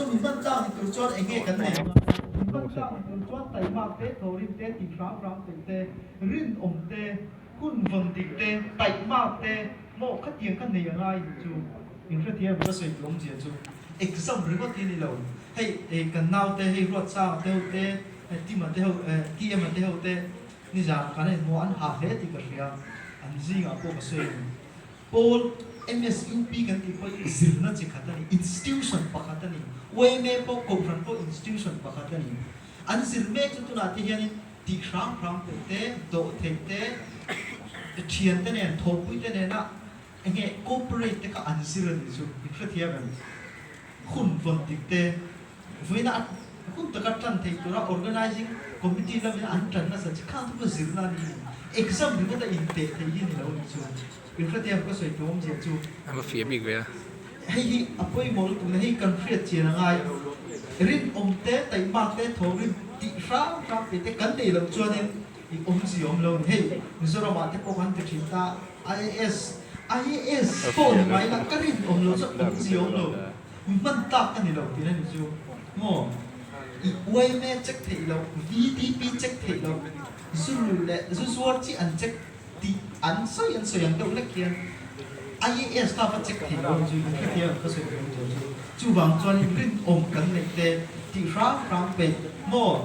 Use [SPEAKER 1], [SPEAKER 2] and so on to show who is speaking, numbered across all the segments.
[SPEAKER 1] cho mình vẫn đang từ cho anh nghe cái này vẫn đang từ cho tay mạc tê thầu rin tê tỉ sáng ráng tê rin tê hun vần tỉ tê tay mạc tê mộ khát tiếng khát này ngay chú mình rất thiệt rất sôi động gì chú example có tin đi lâu hay cần nào tê hay ruột sao tê tim mà tê tim mà tê ni giờ cái này mua ăn hạt hết thì cái gì anh gì ngã bộ cái sôi Paul MSUP kan ti poi zirna chi khatani institution pakhatani weme po conference po institution pakhatani an zirme chu tu na ti hian ti rang rang te do the te thian te ne thopui te ne na enge corporate te ka an zir ni chu ikhathia ban khun von ti te voina kun ta ka tran thei tura organizing committee la an tran na sa chi khang tu zirna ni exam ni ta in te te yin lo ni chu Infratia có sợi trống gì chú?
[SPEAKER 2] Em có phía big vậy.
[SPEAKER 1] Hay apoi mol tụi này cần phiền chuyện là ngay. Rin ông té tay mạc té thầu rin tị sáng sáng để té cắn để làm cho nên ông gì ông lâu hey giờ mà té có quan trọng ta IAS phone máy là cái rin ông lâu rất ông gì ông lâu mình ta cái này lâu thì nên chú ngô quay mẹ check thì lâu VTP check thì lâu zulu lệ zulu chỉ ăn check thì ăn soi ăn đâu lấy kia IAS ta phải check thì đâu chứ cái kia có sự điều chỉnh chú vàng cho nên cái ôm cắn này để thì ráng về mò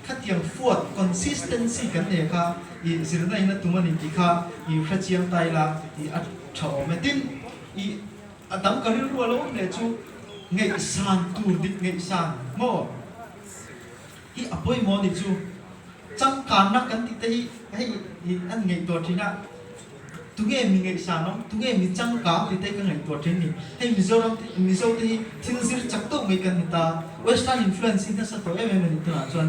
[SPEAKER 1] cái tiếng phốt consistency cái này cả thì sự này nó tụi mình thì cả thì phát triển tay là thì ăn cháo mà tin thì tấm cái rượu lâu để chú ngày sáng tu đi ngày sáng mò thì apoi mò thì chú chẳng cả nó cái thì hay anh ngày tuổi thì na tụi mình ngày sáng nó tụi mình chẳng cả thì thấy cái ngày tuổi thì này hay Mizo thì thiên sứ chắc tụi mình cần ta Western influence nó sẽ tối em mình tự nói cho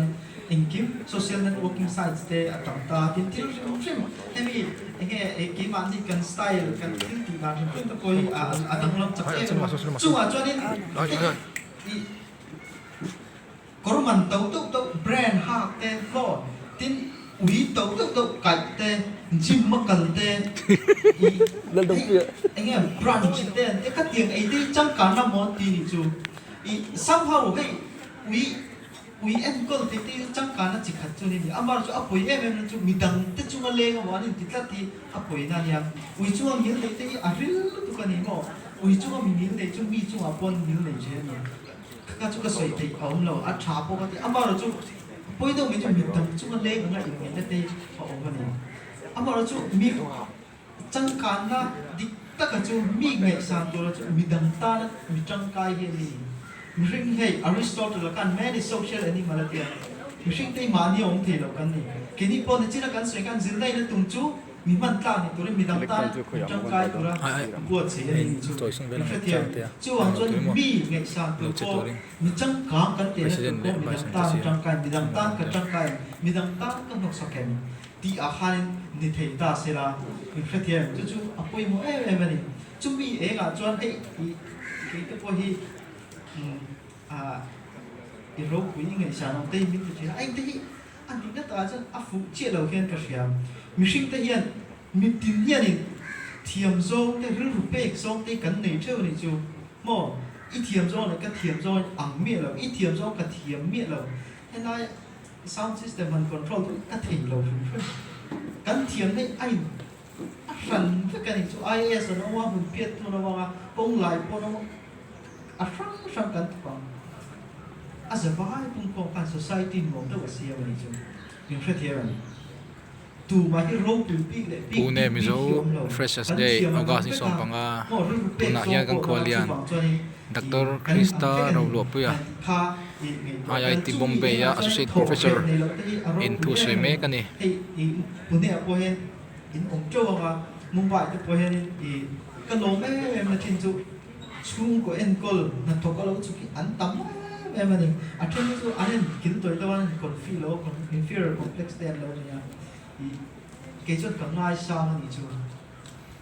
[SPEAKER 1] anh kiếm social networking sites để ở trong ta thì thiên sứ cũng xem hay mi cái kiếm anh thì cần style cần thiên thì là chúng ta coi ở trong lòng chắc em chung cho nên có mình tàu brand hack tên phone tin uy tàu cái tên chim mắc cần tên
[SPEAKER 3] lần đầu tiên
[SPEAKER 1] anh em brand tên cái tiếng ấy đi chẳng cả năm món thì chú somehow cái uy em có thể thì chẳng cả nó chỉ khát cho nên à mà chú apoi em chú mi đăng thế chú ngal lên mà nên tít thì apoi na nha uy chú ngal nhìn thấy thì à real tu cái này mà uy chú ngal nhìn thấy chú mi chú apon nhìn thấy chứ nhỉ các chú cái sợi thì ông lâu à chả bao cái à mà chú bây giờ mình chụp tấm chúng ta lấy cái này để để họ cái này, à mà chú mi chẳng can na đi tất cả chú mi ngày sáng tôi là chú mi đăng ta mi chẳng cái gì mi riêng hay Aristotle là can man is social animal là tiền, mi riêng tây mà nhiều ông thì là can này, cái này bọn chỉ là can soi can dính đây là tung chú mi man ta này tôi là mi đăng ta chẳng cái tôi là buat gì này chú, mi phải thiệt, chú hoàng cho mi ngày sáng tôi có mi chẳng cả cái tiền là tôi có mi đăng ta chẳng cái mi đăng ta cái chẳng cái mi đăng ta cái nó sao cái thì à hai ni thấy ta sẽ là mi phải thiệt, chú apoi mo em này, chú mi ấy là cho hay cái apoi hi cái râu quý ngày sáng ông tây mình thì anh thấy anh biết ta chứ áp phụ chia đầu kia cái gì mình sinh tới hiện mình tìm hiện thì thiềm dâu cái rư rụp bê dâu cái cắn này chơi này chú mò ít thiềm dâu này cái thiềm dâu ẳng miệng rồi ít thiềm dâu cái thiềm miệng rồi thế này sound system and control cái thiềm rồi cắn thiềm đấy anh phần cái này chú IS nó hoa hồn biết thôi nó hoa bông lại bông nó sang cắn phòng as a vibe pun kan society mo to asia ni chu yung fetiran tu ma hi ro pi le pi
[SPEAKER 2] Pune mizo freshest day August ni som panga tuna hian kan kholian Dr. Krista Rawluapuya IIT Bombay ya associate professor in thu sweme kani
[SPEAKER 1] pune apo hen in ongcho ga Mumbai te po hen i kan lo me em na thin chu chung ko en kol na to ka lo chu ki an tam em này à trên cái anh kiến tuổi đâu anh còn phi lỗ còn inferior complex đen lâu nha thì cái chuyện cầm ngay sao thì chú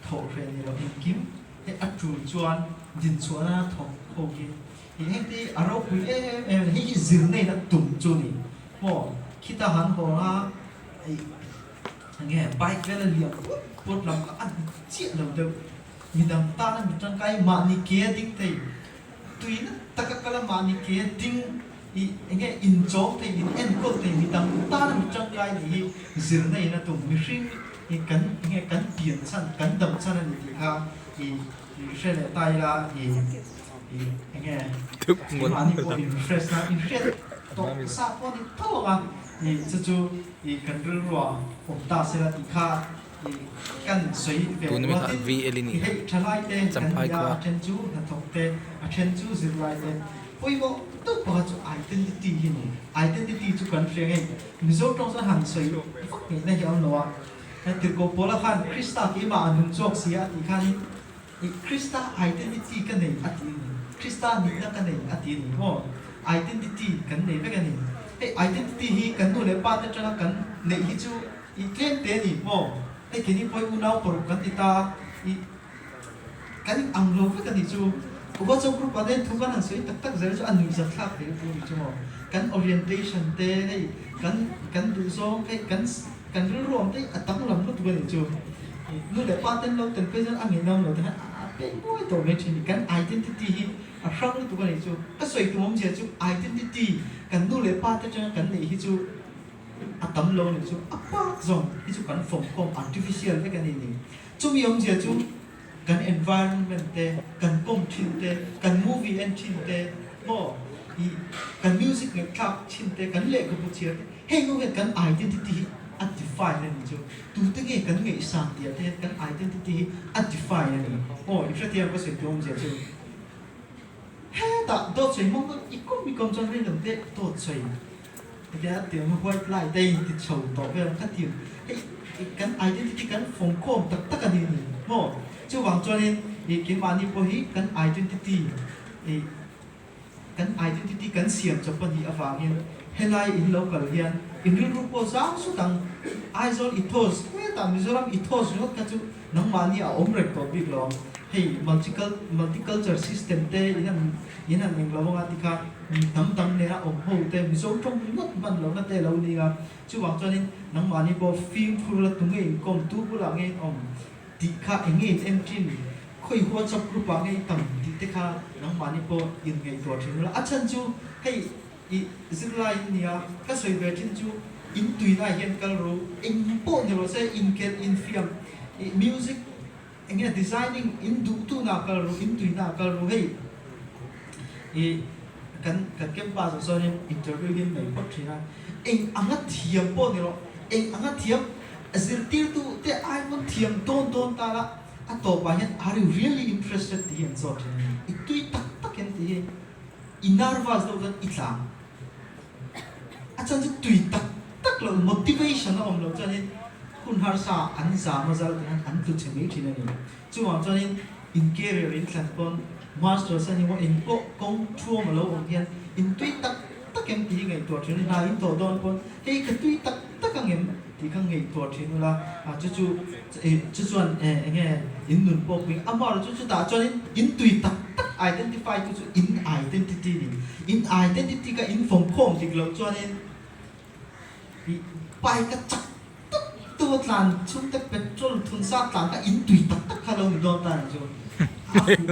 [SPEAKER 1] thổ phê này là mình kiếm cái ắt chủ chuan nhìn chuan là thổ khâu kia thì hết đi à đâu quý em cái giường này là tụng chu này mò khi ta hắn hồ là nghe bike về là liệp bột lòng ăn chuyện đầu đâu mình đang ta là mình trong cái mà ni kia tính thì tui na takakala mani ke ting i enge in job te in en ko te mi tam ta na chang kai ni zir na ina tu mi hring i kan enge kan pian san kan dam san ni ti ha i shele tai la i enge
[SPEAKER 2] Thức nguồn
[SPEAKER 1] mani ko in fresh na in red to sa ko ni to ga i chu i kan ru ro om ta se la ti kha i kan soi ve
[SPEAKER 2] tu na mi vi elini
[SPEAKER 1] i thalai te
[SPEAKER 2] Champai
[SPEAKER 1] kan ya
[SPEAKER 2] kwa.
[SPEAKER 1] chen chu na thok te a chen chu zir lai te oi mo to pa chu identity hin identity chu kan freng ei mizo tong sa han soi fak ni na hiao no wa na tir ko pola khan krista ki ma anun chok sia ti khan i krista identity kan nei ati ni krista ni na kan nei ati ni mo identity kan nei be kan ni ei identity hi kan nu le pa ta chana kan nei hi chu i claim te ni mo ei kini poi u nau por kan ti ta i kan ang lo be kan ni chu uba cho group aden thu kan soi tak tak zer chu an ni zat thak de pu chu mo kan orientation te ei kan du song ei kan ru rom te atang lam lu tu ni chu lu le pa ten lo ten pe jan ang ni nam lo ta pe boy to me chin kan identity hi a sang lu tu kan ni chu ka soi tu mom che chu identity kan nu le pa te jan kan ni hi chu atam lo ni chu apa zong hi chu kan phong kom artificial ve kan ni chu mi om che chu kan environment te kan kom chin te kan movie and chin te mo i kan music nge klap chin te kan le ko bu chia hey no kan identity at define ni chu tu te nge kan nge sang dia te kan identity at define ni mo i sha tia ko se pyong je chu ha ta do chei mong i kom mi kom chon ri dam te to chei te te mo white light te ti chou to ve ka ti hey kan identity kan phong kom tak tak ani ni mo chu wang cho nên i ki mani po hi kan identity kan identity kan siam cho pan hi awangin helai in local hian in ri ru po zang su tang aizol ethos me ta mizoram ethos no ka chu nang mani a om rek to big lo hey multicultural system te inam ning lo nga tika tam tam ne ra om ho te mizo trong not ban lo na te lo ni ga chu wang cho nên nang mani po film phur la tu nge kom tu bu la nge om ti kha engin entry khoi ho chap group a ngai tam ti te kha nang mani po in ngai to thin la achan chu hey i zilai nia ka soi ve thin chu in tui na hian kal ro in po ne ro se in ket in film music engin designing in du tu na kal ro in tui na kal ro hey kan kem pa so ni interview din mai pot thina eng anga thiam po ne ro eng anga thiam azir tir tu te ai mon thiam don ta la a to pa hian are you really interested ti hian so i tui tak tak en ti inarvas do dan itlang a chan chu tui tak tak lo motivation na om lo chan in kun har sa an za ma zal an tu chemi thina ni chu wang chan in career in tlan pon master sa ni wa in ko kong chuo ma lo om hian in tui tak tak em ti ngai to thina na in to don pon hey ka tui tak tak ang em thì các nghệ thuật thì nó là chú chuan nghe in nun pop mình amar chú đã cho nên in tùy tắc tắc identify chú in identity đi in identity cái in phong khom thì lo cho nên bài cái chắc tắc tu lan chúng ta petrol thun sa lan cái in tùy tắc tắc khá lâu mình đón ta chú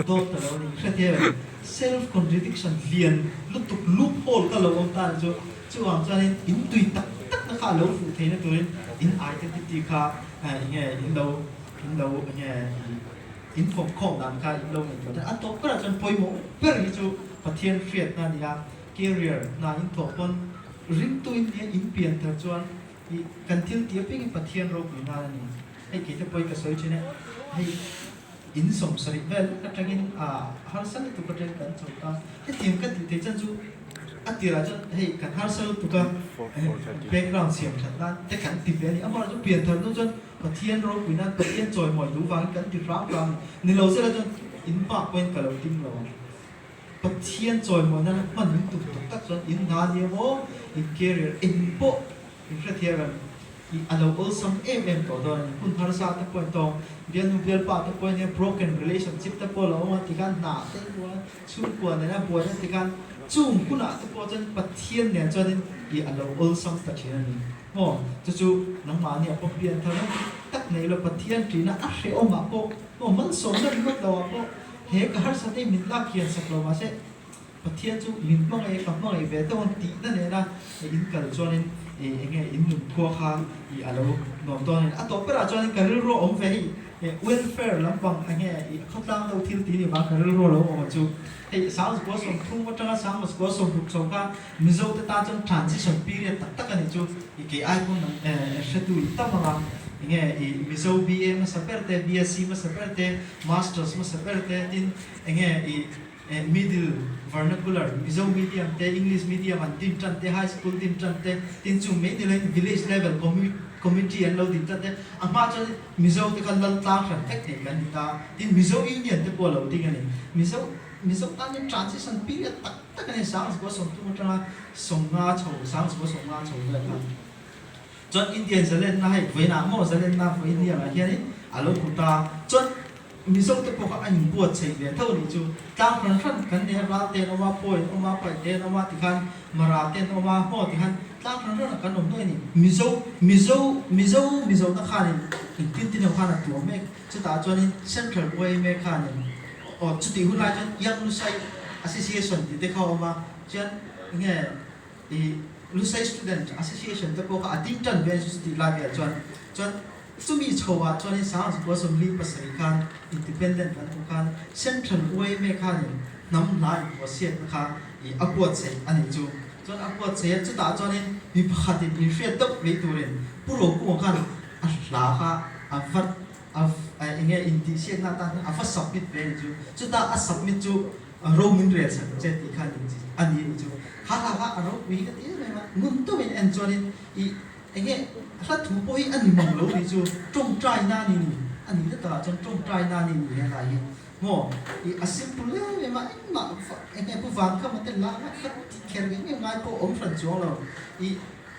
[SPEAKER 1] đón ta lâu đi cái thế self contradiction liền lúc tục loophole cái lâu ông ta chú hoàng cho nên in tùy tắc nó khá lâu phụ thế nó tôi in identity khá nghe in đâu nghe in phong khom đàn khá in đâu mình có thể ăn tốt cái là chân phơi mũ bây giờ chú phát thiên phiệt na đi ha career na in thọ con rim tu in in biển thật chuan thì cần thiên tiếp cái phát thiên rồi bị na này hay kỹ thuật phơi cái sợi trên này hay in sòng sợi vel cái trang in har san tu cái trang cần chọn ta cái tiền cái thì chân chú atira cho hey kan har sal tu ka background siam than na te kan ti ve ni amar jo pian thar no jon pathian ro kuina pathian choi moi du wang kan ti ra ram ni lo se la jon in pa point ka lo tim lo pathian choi moi na man ni tu tak jon in na ni mo in career in po in fra thia ram i alo all some to don kun har sa ta point to bian nu bial pa ta point ne broken relationship ta po lo ma ti kan na te wa chu ko na bo na ti kan chung kuna tu po chen pathian ne cho nên i alo all some ta china ni ho chu nang ma ni apo pian thar tak nei lo pathian tri na a hre o ma po man som na ri lo po he ka har sa te min la khian sak lo ma se ประเทศจุมินมั่งไอ้กับมั่งไอ้เวทวันตีนั่นเองนะอินกันจวนนี้ไงอินหนุ่มขัวข้างอะไรนอนตอนนี้ต่อไปเราจวนนี้กันเรื่ององค์เฟย์เวลแฟร์ลำบากไงเขาตั้งเราที่ตีนี่มากันเรื่องเราโอ้จุสาวสกุลสมทุ่งวัฒนธรรมสกุลสมบุกสมกันมิโซตตาจน transition period ตักกันนี่จุเกี่ยไอ้คนเสด็จตั้งมาไงมิโซ BA มาสับเปอร์เต BSc มาสับเปอร์เต Masters มาสับเปอร์เตตินไงmiddle vernacular mizo medium te English medium and tin tran te high school tin tran te tin chu middle village level community and lo tin tran te ama cha mizo te kan lal tlang tran tek ne kan ta tin mizo union te ko lo ting ani mizo tan in transition period tak ne sang ko som tu tra som nga chho sang ko som nga chho le kan chon Indian zalen na hai Vietnam mo zalen na India ma hian alo kuta chon mizo te ko ka an buat chei le thau ni chu tang phan phan kan ne ra te no ma poi no ma pai te no ma ti khan mara te no ma ho ti khan tang phan phan kan nom noi ni mizo na khan ni tin tin khan na tu me chu ta chuan in central way me khan ni o chu ti hu lai chuan yang lu sai association ti te khaw ma chuan nge i lu sai student association te ko ka ating tan be chu ti la ge chuan sumi chowa chuan in sang ko som li pasai khan independent kan central way me khan nam lai ko siat kha i apot se ani chu chuan apot se chu ta chuan in mi pakhat in hriat tok ve turin puro ko khan a hla kha a vat a nge inti siat na ta a fa submit ve chu ta a submit chu romin re sa che ti khan ani chu ha a ro wi ka ti le ma mun to in en chuan in i ngeถ้าถูกไปอันนี้มองแล้วนี่จูจงใจหน้านี่อันนี้ก็ตลอดจงใจหน้านี่เนี่ยอะไรโง่อีอาศิปุเล่มามาไอ้เนี่ยผู้ฟังเขามาเต้นละมาคัดแข่งกันยังไงพวกองค์ฝันจวงเราอี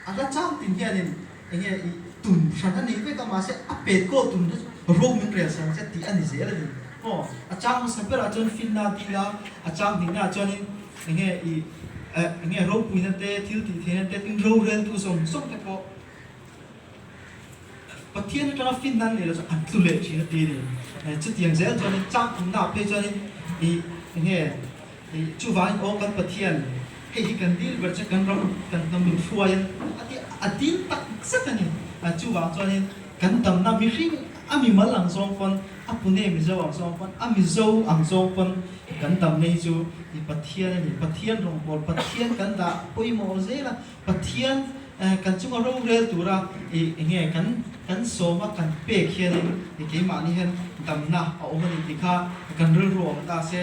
[SPEAKER 1] อะไรจ้างตินเฮียนี่ไอ้เนี่ยอีตุ่มฉันนั่นนี่ไม่ก็มาเสียอัปเดตก็ตุ่มโรคมันเรียนสังเกตตีอันนี้เสียเลยโง่อาจารย์มันสับเปอาจารย์ฟินนาดีแล้วอาจารย์ถึงน่าจนนี่ไอ้เนี่ยอีไอ้เนี่ยโรคปุยนั่นเต้ทิวตีเทนั่นเต้ถึงโรคเรียนทุกส่งแต่พอประเทศนั้นเราฟินนั่นเลยเราจะอัดตุเล่ชีวิตดีจุดอย่างเช่นตอนนี้จ้างผมนับไปจนอีเนี่ยจู่วันโอ้กันประเทศให้กันดีแบบจะกันเรากันทำเป็นช่วยอันที่ตักสักนี่จู่วันตอนนี้กันทำน้ำมีริ้งมีมาหลังสองคนปุ่นเนี่ยมีเจ้าหลังสองคนมีเจ้าอังสองคนกันทำในจู่อีประเทศนี่ประเทศรองบอลประเทศกันด่าปุยโมเสละประเทศกันจู่เราเรียนตัวเราเนี่ยกันโซมากันเป๊กเฮียนี่เกี่ยมานี่เห็นดำหน้าเอามันอีกค่ะกันเรื่องรวมตาเสีย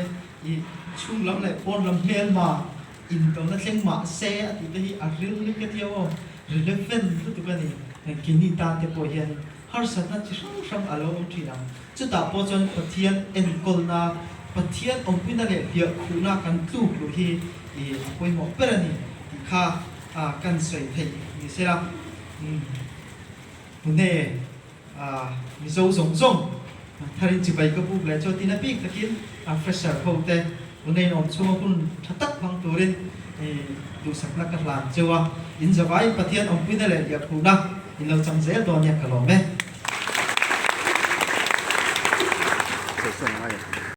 [SPEAKER 1] ช่วงลำเลยปนลำเมียนมาอินตรงนั้นเสียงมาเสียติดที่อัดเรื่องเล็กเดียวเรื่องเล็กเฟ้นรู้ตัวกันนี่กินนี่ตาเตปอยเห็นฮาร์สัตว์ที่ช่างอารมณ์ที่นั่งจุดตาปอจนปะเทียนเอ็นกอลนาปะเทียนองค์พินาเดียคูนากันตู้กลุที่ปอยหมอกเปรนี่ที่ค่ะกันสวยเท่นี่เสียละวันนี้มิโซส่งถ้าเรียนจีบไปก็พูดเลยโจทีนับปีกตะกินเฟรชเชอร์เขาแต่วันนี้นอนช่วงคุณทัดตักบางตัวเรียนดูสักนักการหลานเจ้าอินจะไว้ประเทศองค์พินาเลยอยากพูดนะอินเราจำเสียตัวเนี่ยกระหล่อมไหม